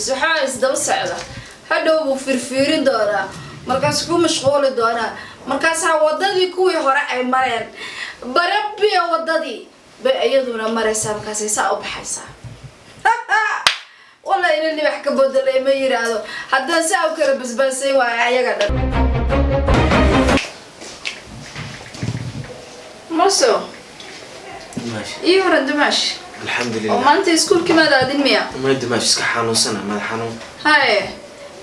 عافيس وحاس دو سعده هادو فرفيرين دونا markaas ku mashquul doona markaas wadadii kuwii hore ay mareen barabi wadadii bay ayaduna maraysaa markaas ay saa u baxaysaa wallahi inay wax ka bedelay ma yiraahdo haddaan saa u kala basbaasay waa ayaga dhan maso ماشي iyo hore dimash الحمد لله وما انت اسكول كما دادين ميا ما دماش اسك حانوسنا ما حانون هاي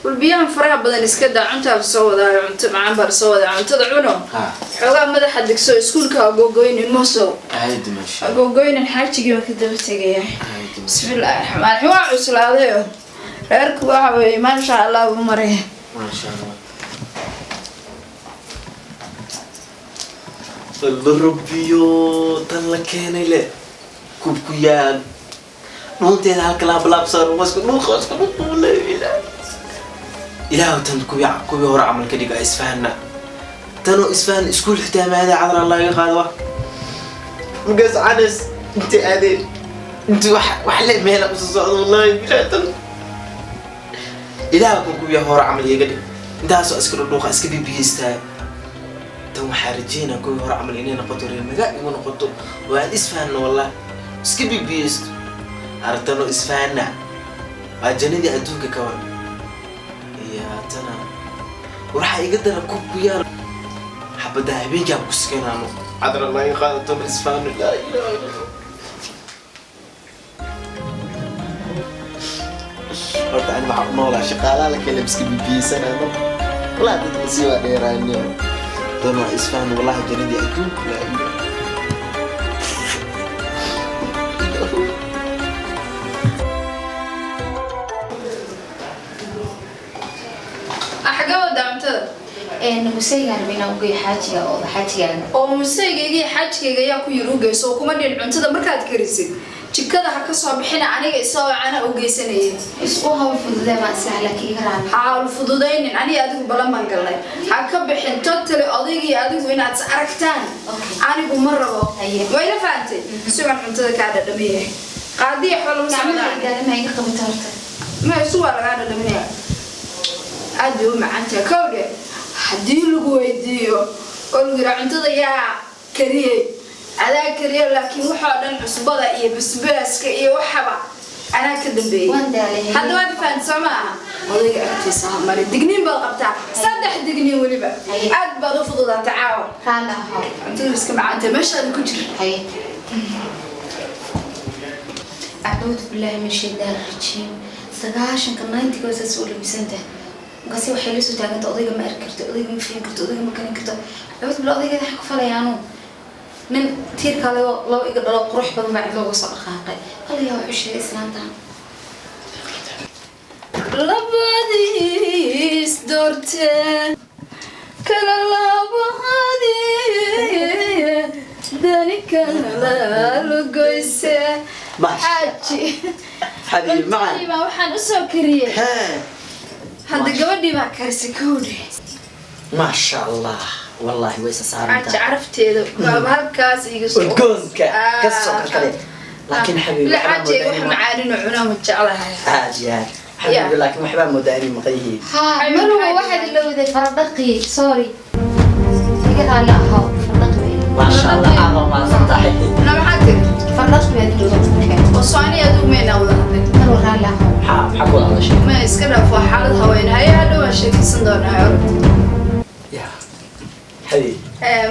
والبيان فرح بدل اسكدا cunta soo wada cunto macaan bar soo wada cuntada cuno xogaa madaxa digso iskuulka gogoyn maso هاي دماش gogoyn xaajigi waa ka daba tagaya bismillaah rahmaan rahim waa cuslaaday reerku waxa weey ma sha Allah u maray ما شاء الله الربيو تلكيني له كوبكيان نونتي هالك لا بلا بصر واسكو نو خاص ولا إله تنكوي عقوي ورا عمل كديقة إسفهنا تنو إسفهن إسكول حتى ما هذا عذر الله يخاذوا مقاس عنس أنت هذه أنت وحلي مهلا بصصعد والله بلا تن إله كوي ورا عمل يقدر أنت هسه أسكول نو خاص كبي بيستا تو حارجينا كوي ورا عمل إننا قطر المجال يمون قطر وعند إسفهن والله سكبي بيست أردنا إسفهنا أجندي أدوك كمان يا تنا وراح يقدر كوب ويا حبة ذهبية جاب كسكين عنه عذر الله يخاطر تم إسفهان لا إله إلا الله قلت عن محمد ولا شقالة لك اللي بسكبي بيسنا ولا تتنسي وغيراني دون إسفهان والله جندي أدوك لا إله أحجاب دعمته مسيجان بينا وجي حاجة أو حاجة oo musaygeeyay xajkeyga yaa ku yiruugayso kuma dhin cuntada markaad karisid jikada ha ka soo bixina aniga isoo caana u geysanayay iskuha fududay ma sahla kiigaraan xaal fududaynin aniga adigu balan galnay ha ka bixin totally odaygi adigu inaad aragtaan anigu ma rabo way la faantay sugan cuntada ka dhadhamiyay qaadiye xolo sameeyay ma iga qabto horta ma soo laga dhadhamiyay aad u macanta kowde hadii lagu weydiiyo oo lagu cuntada yaa kariyay adaa kariyo laakiin waxa dhan cusbada iyo basbaaska iyo waxaba ana ka dambeeyay hadda waad fahansamaa odayga agtiisa mari digniin bal qabtaa saddex digniin waliba aad baad u fududaa tacaawo raalaha cuntada iska macanta meeshaad ku jir hay أعوذ بالله من الشيطان الرجيم سجاشن كناين تجوز أسئلة بسنته قاسي وحليسو تاعنا تقضي ما أركرت تقضي ما فين كرت تقضي ما كان كرت أعوذ بالله قضي كذا حكوا فلا يعنو من تير كله لو يقدر لو قروح بدو بعد لو وصل خاقي قال يا وحش الإسلام تام لباديس دورتين كلا لبادي داني كان لا لقيسه حاجي حبيبي معي ما وحن أسوي كريه ها هذا قبل ما كرسي كودي ما شاء الله والله ويس صار عاد عرفت هذا بهالكاس يقص وتكون كسر كذا لكن حبيبي لا عادي وإحنا معانين وعنا متجعلها عادي عادي حبيبي لكن محبا مداني مقيه ها مرة واحد اللي هو ذي فردقي سوري يقرأ لا هاو فردقي ما شاء الله أعظم ما صدقي أنا ما حكيت فردقي هذي وصاني أدو مين أولا مرة لا هاو حقول هذا شيء ما يسكر في حالة هوين هاي هذا ما شيء صندوقنا عرفت يا حبيبي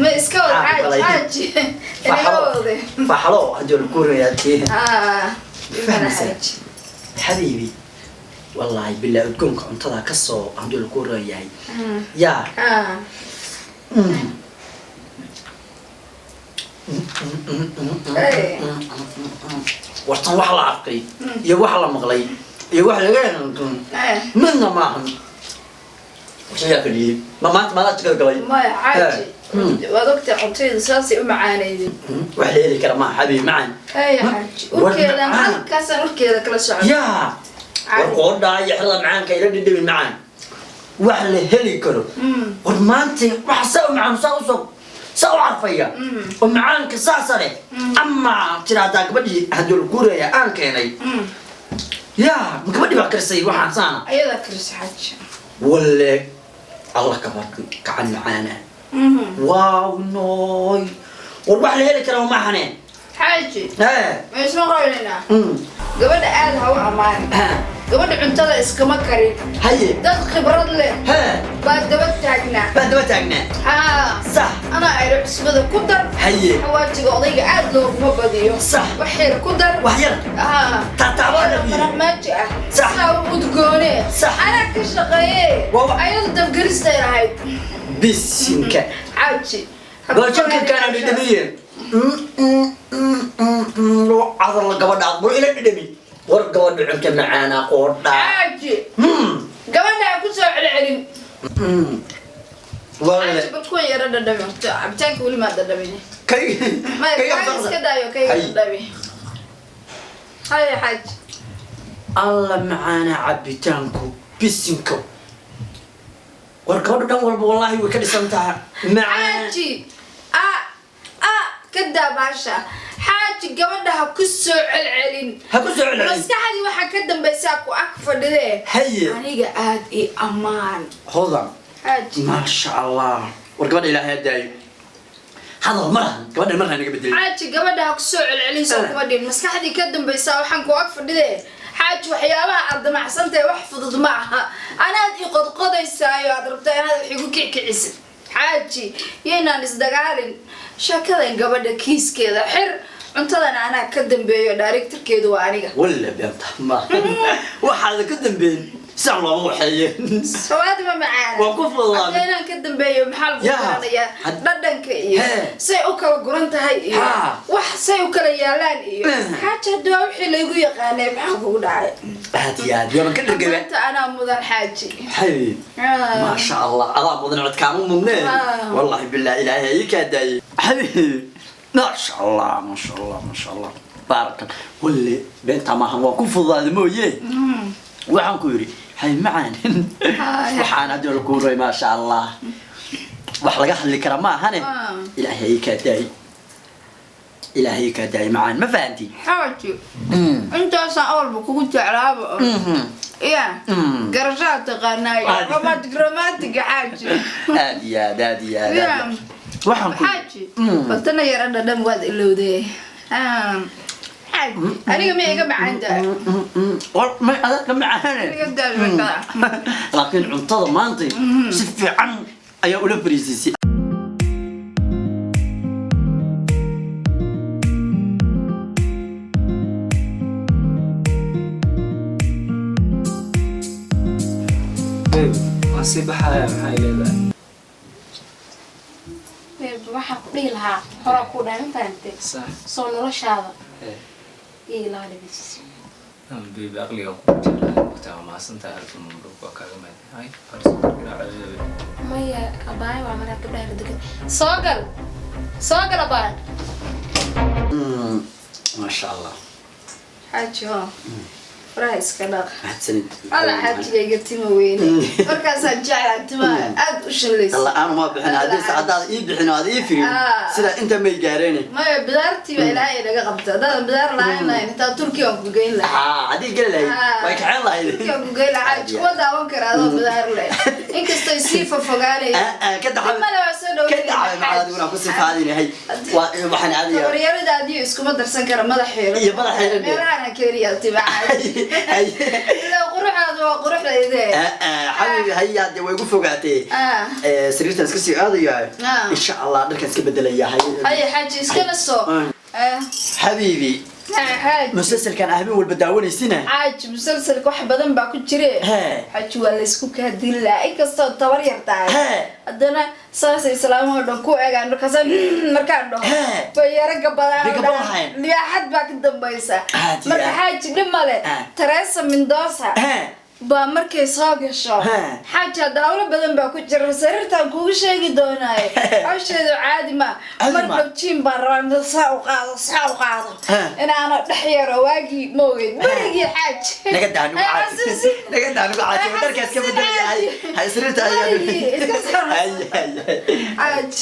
ما يسكر عاج فحلو هجول الكوريات كده أنا حاج حبيبي والله بالله تكون كنتها كسو هجول الكوريات يا ورطن وحلا عقي يا وحلا مغلي يا وحلا غير منا معهم وشيا كلي ما لا تقول ما عادي وقت عطيت ساسي ومعاني وحلي لك ما حبيبي معن اي حاج وكذا معك كاسر وكذا كلا شعر يا ورقودا يحرى معان كيلا دبي معان وحلا هلي كرو ورمانتي وحساو معهم ساوسو ساو عرفيا ومعانك ساسري اما ترى داك بدي هدول كوريا ان كيني يا مكبدي بكرسي waxaan saana ayada karis xaaji wale Allah kacan macaana waaw nooy war wax la heli karo ma haneen xaaji meesha qoynina gabadha aad ha u amaan gabadha cuntada iskama karin haye dad khibrad leh baa daba taagnaa صح انا ايرو عصبده كدر haye xawaajiga odayga aad looguma badiyo صح waxyar kudar waxyar taataabada barnaamij ah صح udgoone صح ana ka shaqeeyay ayadu dabgarista yahay bisinka xaaji goolka kana dhidhamiye عضل gabadha aad ila dhidhami war gabadha cunta macaana qoodha xaaji gabadha ku soo celcelin wala ku yara dhadhamirto abtaanka wali ma dhadhamin kay iska daayo kay dhadhami hay xaaji alla macaana cabitaanku bisinko war gabadha dhan walba wallahi way ka dhisan tahay xaaji كدا باشا حاج قبلها كسو علعلين هكسو علعلين مسكحدي waxa ka dambaysaa ku ag fadhide haye aniga aad ii amaan hodan حاج ما شاء الله war gabadha ilaahay daayo hadal marahan gabadha marna naga bedelay حاج قبلها كسو علعلين soo kuma dhig maskaxdii ka dambaysaa waxaan ku ag fadhide حاج waxyaabaha aad damacsantay wax fudud ma aha anaad ii qodqodaysaayo aad rabtaa inaad xigu kickicis حاج ينان isdagaalin shakadan gabadha kiiskeeda xir cuntadan ana ka dambeeyo directorkeedu waa aniga walla beenta ma waxa ka dambeeyay san loo waxeeyay sawaad ma macaan waa ku fududaa inaan ka dambeeyo maxal buuqanaya dhadhanka iyo say u kala guran tahay iyo wax say u kala yaalaan iyo xaaja doo wixii lagu yaqaanay maxaa kugu dhacay aad yaaba ka dhigay inta ana mudan xaaji حبيبي ما شاء الله الله مدن عد كانوا ممنون والله بالله إلهي يكادي حبيبي ما شاء الله ما شاء الله ما شاء الله بارك الله واللي بنت ما هو كفو هذا مو يه وعن كوري هاي معانا وحنا دول كوري ما شاء الله وحلقة خلي كرما هنا إلهي يكادي إلهي يكادي معانا ما فهمتي حاجي انت اصلا اول بكون تعرف يا قرشات تقناي رومانتيك حاجي دادي waxaan ku حاجي batana yarada dhan waad ilowday حاجي aniga ma iga macaanta ma adaka macaan laakiin cuntada maanta si fiican ayaa ula fariisisay واسيبها maxay leedahay waxa ku dhigi lahaa hore ku dhayn faantay صح soo noloshaada ilaali bis بيبي أغلى وقتها ما سنت أعرف المبروك وكلمة هاي فرصة maya abaay waa markaa gabdhaha la degan soo gal abaay ما شاء الله حاجي faraha iska dhaq أحسنت ala xaajigayga tima weyne markaasaan jeclaa timaha aad u shallaysa الله أنا ما بحنا هذه سعادة إيه بحنا هذه إيه في سلا أنت ما يجاريني maya bidaartii baa ilaahay naga qabta haddaadan bidaar lahayn lahayn intaa turkiga aan ku geyn lahaa هذه قال لي ويك عين الله turkiga ku geyn lahaa kuma daawan karaa adoo bidaar leh inkastoo sii fofogaanaya كده كده على معاد وأنا كنت فاضي هاي وحنا هذه gabaryaradaadii iskuma darsan kara madaxeeda iyo madaxeeda meelaha kaliya tibaca ila quruxaadu waa quruxdeedee حبيبي هيا دي ويقول فوقاتي سريرتنا اسكسي هذا يا ان شاء الله درك اسك بدل يا هي حاجه اسكنا سو حبيبي حاج مسلسل كان اهبي والبداوني سنه حاج مسلسل wax badan baa ku jire حاج waa la isku ka dilaa inkastoo tabar yar tahay hadana saas islaamo dhan ku eegaan markaan dhaho way yaraga badan liyaxad baa ka dambaysa marka حاج dhimale Teresa Mendoza ba markay soo gasho xaja dawlo badan baa ku jira sariirtan kugu sheegi doonaa hawsheedu caadi ma marka jim baan rabaa saa u qaado inaana dhaxyaro waagi moogay barigi xaaj naga daanu caadi darka iska bedelay hay sariirta ay xaaj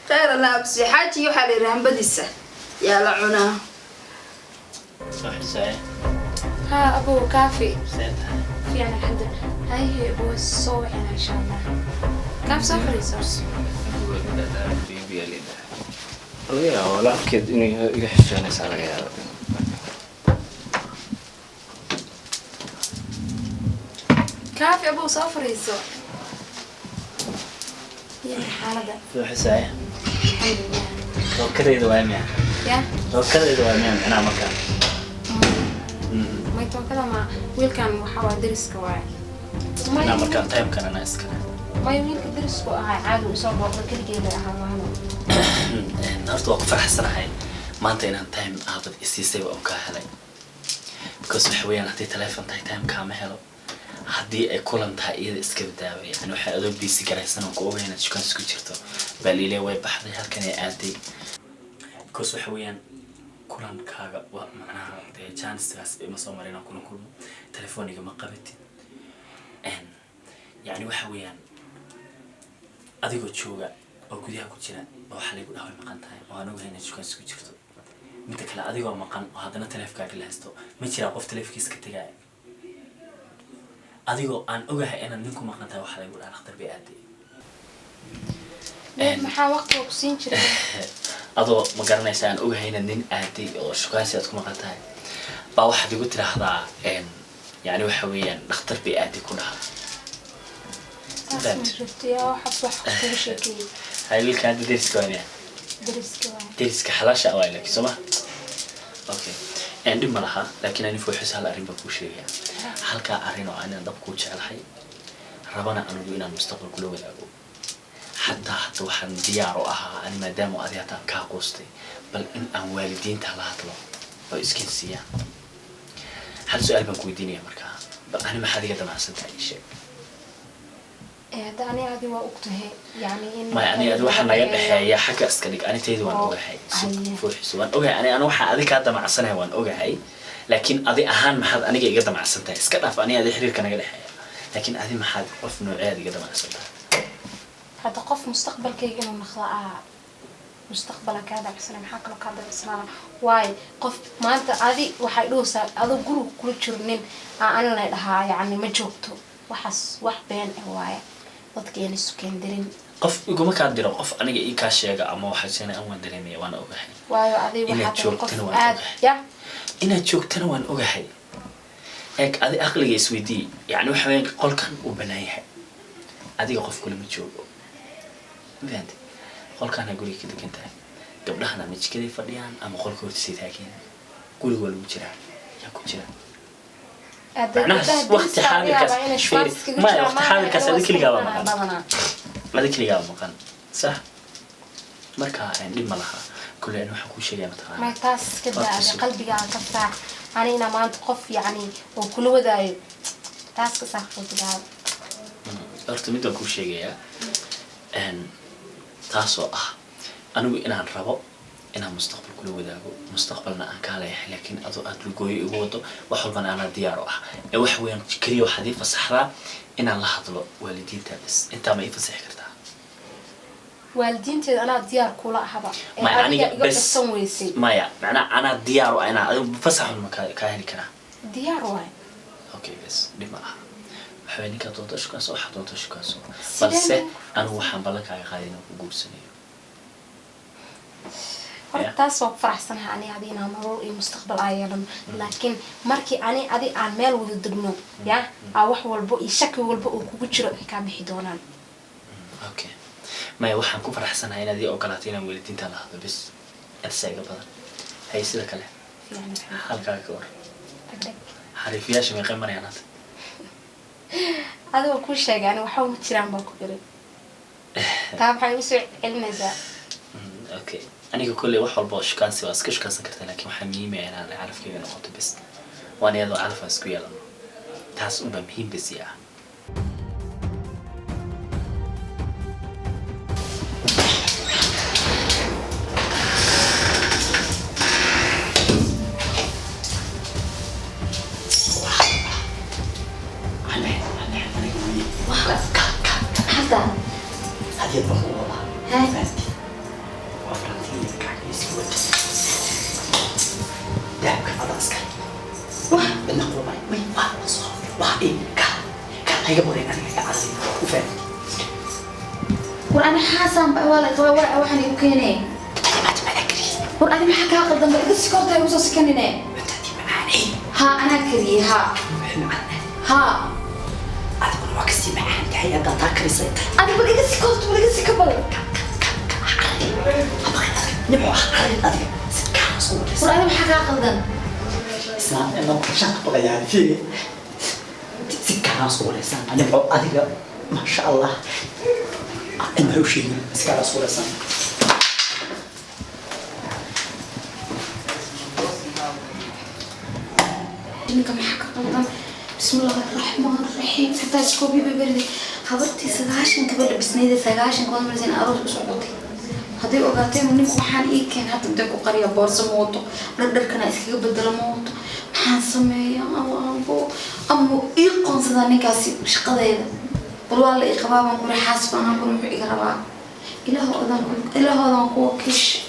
khayr laabsi xaaji waxa la yiraahdaa badisa yaa la cunaa صح صحيح ها أبو كافي سنتها في أنا الحمد لله. هاي أبو الصوع إن شاء الله. كيف سافر يسوس؟ laga yaabo walaabkeed inay iga xishoonaysaa laga yaabo كافي أبو سافر يسوع. يا حالة ruuxisaaya الحمد لله. tookadeeda waa miya يا tookadeeda waa miya micnaha markaa ما يتوكل مع ويل كان محاول درس كواعي. micnaha markaan taymkan anaa iskale ما يمين كدرس كواعي عادي وصار وقت كل جيل أهله. horta waa ku faraxsanahay maanta inaan time aadad isiisay oo ka helay because waxa weeyaan haddii telefoon tahay time kaama helo haddii ay kulan tahay iyada iska badaaway yani waxay adoo busy garaysan oo ku ogeyn inaad shukaan isku jirto baliile way baxday halkan ay aaday because waxa weeyaan kulankaaga waa macnaha dee chance-gaas ima soo marin aan kula kulmo telefooniga ma qabatid yani waxa weeyaan adigoo jooga oo gudaha ku jira waxa lagu dhaaway maqan tahay oo aan ogahay inaad shukaan isku jirto midda kale adigoo maqan oo haddana telefonkaaga la haysto ma jiraa qof telefonkiisa ka tagaaya adigoo aan ogahay inaad ninku maqan tahay waxa lagu dhahaa dhakhtar bay aaday maxaa waqti ku siin jiray adoo ma garanaysa aan ogahay inaad nin aaday oo shukaansi aad ku maqan tahay baa waxaad igu tiraahdaa yani waxa weeyaan dhakhtar bay aaday ku dhaha شفت يا واحد صح كل شيء كذي هاي اللي كانت درس كوينة درس كواعي درس كحلاش أوائل لك سمع أوكي عندي ملها لكن أنا في حس هالأرين بكوشية حلقة أرينو أنا دبكوش على الحي ربنا أنا بينا المستقبل كله ولا أبو حتى وحن ديارو أها أنا ما دام أذيتها كاقوستي بل إن أن والدين تلاطلو وإسكين سيا هل سؤال بنكوي ديني يا مركا أنا ما حد يقدر معصب أي شيء دعني هذه وقتها يعني إن ما يعني أدو حنا يا حكا أسكنك أنا تيجي وأنا أوجهي فوحس وأنا أوجه أنا وح أذيك هذا مع السنة وأنا أوجهي لكن أذي أهم محد أنا جاي قدام مع السنة إسكت فأني أذي حرير كان جاي لكن أذي محد قف نوعي أذي قدام مع السنة حتى قف مستقبل كي إنه نخلق مستقبلك هذا بس أنا محاكل هذا بس أنا واي قف ما أنت هذه وحيدوس هذا جرو كل شرنين أنا لها يعني ما جوبته وحس بين هواية dadkeena sukeen darin qof iguma ka diro qof aniga ii ka sheega ama waxa seenay aan waan dareemay waan ogahay waayo adiga waxa qof aad ya inaad joogtana waan ogahay eeg adi aqliga isweydii yani waxa weyn qolkan uu banaayahay adiga qof kale ma joogo maanta qolkan guriga ka degan tahay gabdhahana ma jikada fadhiyaan ama qolka hortiisa taagan guriga wala jira yaa ku jira وقت حالك ما وقت حالك هذا كل جواب هذا كل جواب مكان صح مركا عندي ملها كل إنه حكوا شيء مثلا ما تاس كده قلبي قاعد كفاح أنا ما أنتقف يعني وكل وذاي تاس كسر كده أرتمي ده كل شيء إن تاسو أنا وإنا نربو إنها مستقبل كله وذاقو مستقبلنا أنكاله لكن أتلقوه يقوله وحولنا أنا دياره وحوين كريو حديث الصحراء إن الله حضله والدين تبس أنت ما يفسح كرتها والدين أنا ديار كلها حبا ما يعني بس ما يعني أنا دياره أنا بفسح المكان كاهلي كنا ديار واي أوكي بس لما حويني كتوتش كاسو حتوتش كاسو بس أنا وحنبلك على خالينا وجود سنين taas oo faraxsanahay ani adii inaan nolol iyo mustaqbal ay yeelano laakiin markii ani adii aan meel wada degno ya wax walba iyo shaki walba oo kugu jiro ay ka bixi doonaan okay ma waxaan ku faraxsanahay inaad ii ogolaato inaan welidiinta la hadlo bis adsayga badan hay sida kale halka ka war xarifiyaasha ma qiimanayaan adoo ku sheegay ani waxa uu jiraan baa ku jiray taa waxay u soo celinaysaa okay أنا كل واحد باش كان سوى أسكش كان سكرت لكن محميمي أنا عارف كيف نقطة بس وأنا يدو عارف أسكويا لنا تحس أمم مهم بس يا حتى هذه البخورة هاي دعك هذا أسكت واه بالنقوة وحقي هيك بدي أنا كعادي وفاهم وأنا حاسة ولا كوا وحني وكيني ما تبغى وأنا ما حكى قدام بس كنت أقول سكنينه أنت دي معاني ها أنا كريه ها ها أنا بقول وكسي معاني هي قطع كريسة أنا بقول إيه سكوت ولا إيه سكبل نبغى حالي أدي سكان صور وأنا ما حكى قدام إسلام إنه شاق بقى يعني فيه سكان صور إسلام نبغى أدي ما شاء الله إنه شيء سكان صور إسلام إنك ما حكى قدام بسم الله الرحمن الرحيم حتى سكوبي ببردي خبرتي سجاشن قبل بسنيدة سجاشن قبل مرزين أروح أسعودي هذي أوقاتين ونك وحان إيه كان حتى بدك قرية بورصة موتو ردر كنا إسكي بدل موتو محان سمي يا الله أمو إيه قنصة نكاسي مش قضية والله إيه قبابا نقول حاسب أنا نقول محي قربا إله هذا نقول كيش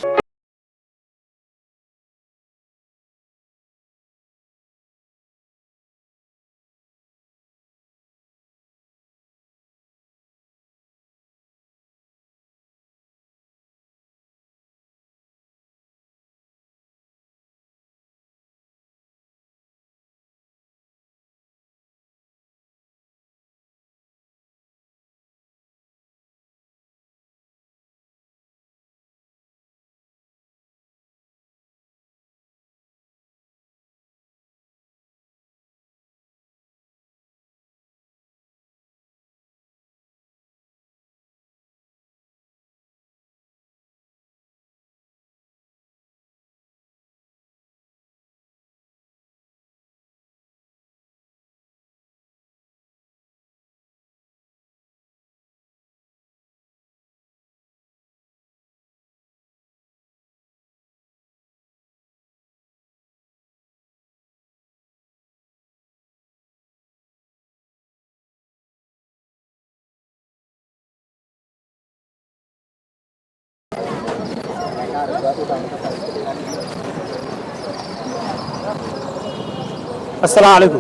السلام عليكم.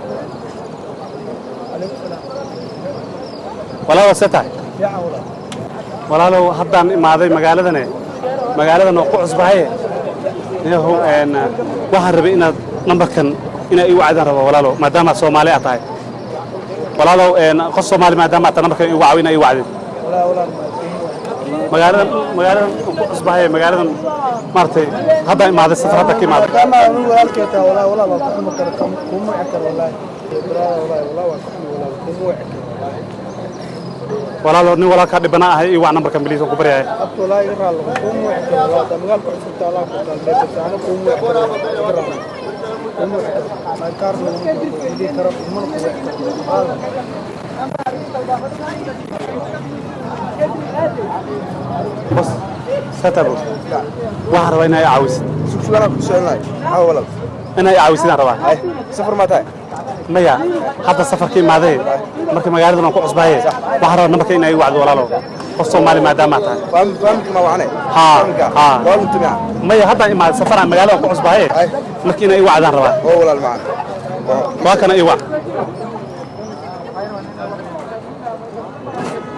ولا وسطها. ولا لو حدا ما هذا مقالدنا قعص بهاي. هو أن واحد ربينا نمبركن إن أي واحد ربوا ولا لو ما دام الصومالي أطاي. ولا لو أن قص الصومالي ما دام نمبركن أي واحد أي واحد. مقالدنا قعص بهاي مقالدنا مرتي هذا ما هذا السفر هذا كي ما هذا. ولا لو ولا كاد بناء هي وعنا بركم بليز وكبريا. بس ستبو. واحد وين هي عاوز. شو أنا بسألناي حاول أنا عاوز أنا ربع. سفر متى؟ مايا هذا السفر كي ما ذي مركي مقالدنا قعص بهاي. واحد نمبركن إن أي واحد ولا لو. الصومالي ما دام أطاي. فهمت ما وعناه. ها. قالوا أنت معه. مايا هذا ما سفر عن مقالدنا قعص بهاي. مركي إن أي واحد أنا ربع. هو ولا المعنى. وكان أي واحد.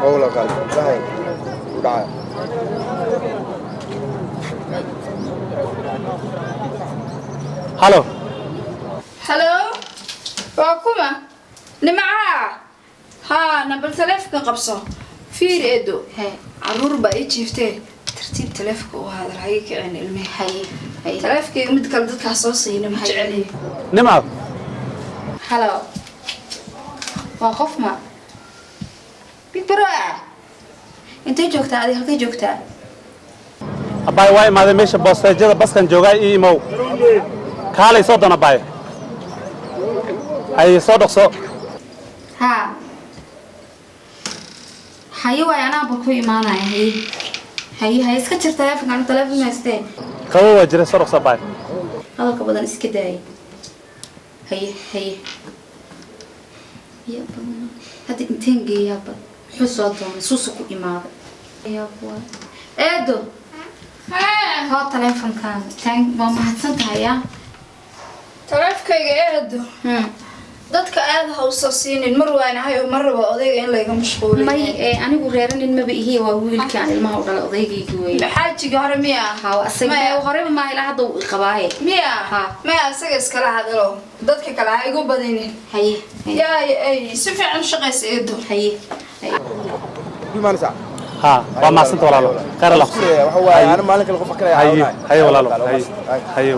هو ولا قال. لا وداع. هلو. هلو واكوما نمعها ها نبل تلفك قبصه فير إدو عرور بقى شفتيه ترتيب تلفك وهذا الحقيقة يعني المي هي تلفك مد كل ضد حساسي نمجعني نمعه. هلا وقف ما بيبرع أنت جوكتا هذه هل جوكتا أباي واي ما ذي مش بوستيجر بس كان جوجا إيمو كالي صوتنا أباي هاي صوتك صوت ها هاي واي أنا بكوي معنا هاي سكتشر تلفون عن تلفون ما يستاهل كم وجري صوتك صوت أباي هذا كبدن إسكداي هاي يا بنا هذا إنتين جي يا بنا حسواتهم سوسكو إمارة يا بوا إدو ها تلفون كان تانك ما حسنت هيا تلفك إدو dadka aad ha usoo siinin mar waanahay oo mar raba odayga in layga mashquuliyo may anigu reeranin maba ihiye waa wiilkii aan ilmaha u dhalay odaygayga weeye xaajiga hore miya haa asaga horeba ma ilaa hadda uu qabaaye miya maya asaga iskala hadalo dadka kale ha igu badinin haye yaa ay si fiican u shaqaysa eedo haye Gulmaanisa. ها وما سنت ولا لا خير الله waxa waaye ana maalin kale qof kale هي والله هي هي